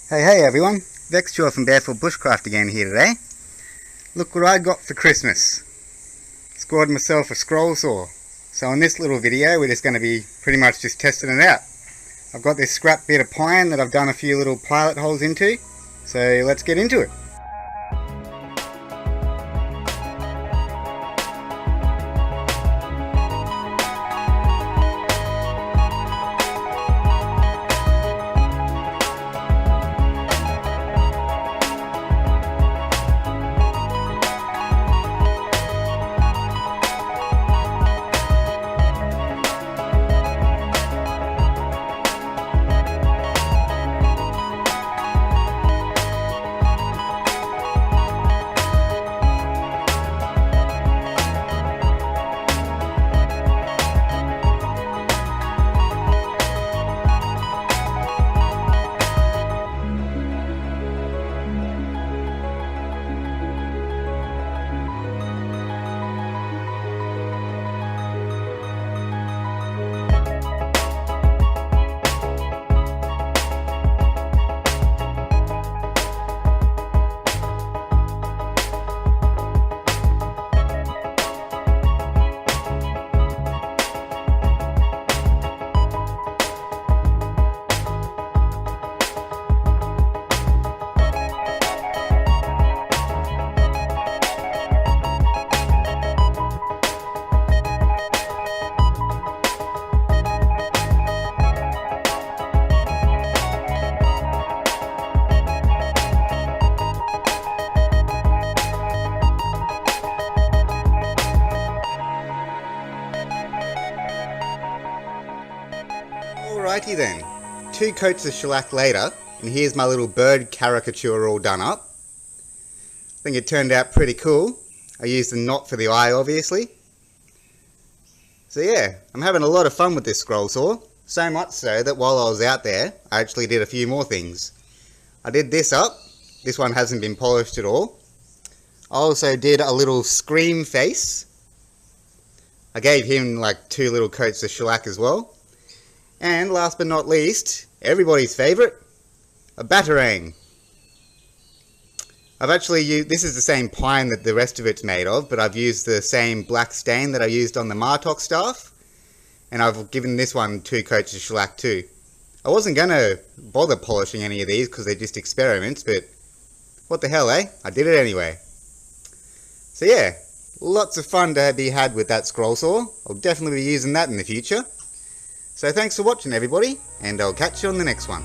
Hey everyone, Vexture from Barefoot Bushcraft again here today. Look what I got for Christmas. Scored myself a scroll saw. So in this little video we're just going to be pretty much just testing it out. I've got this scrap bit of pine that I've done a few little pilot holes into, so let's get into it. Alrighty then, 2 coats of shellac later, and here's my little bird caricature all done up. I think it turned out pretty cool. I used the knot for the eye obviously. So yeah, I'm having a lot of fun with this scroll saw, so much so that while I was out there, I actually did a few more things. I did this up, this one hasn't been polished at all. I also did a little scream face. I gave him like 2 little coats of shellac as well. And last but not least, everybody's favourite, a batarang. I've actually used, this is the same pine that the rest of it's made of, but I've used the same black stain that I used on the Martok staff. And I've given this one 2 coats of shellac too. I wasn't going to bother polishing any of these because they're just experiments, but what the hell, eh? I did it anyway. So yeah, lots of fun to be had with that scroll saw. I'll definitely be using that in the future. So thanks for watching everybody, and I'll catch you on the next one.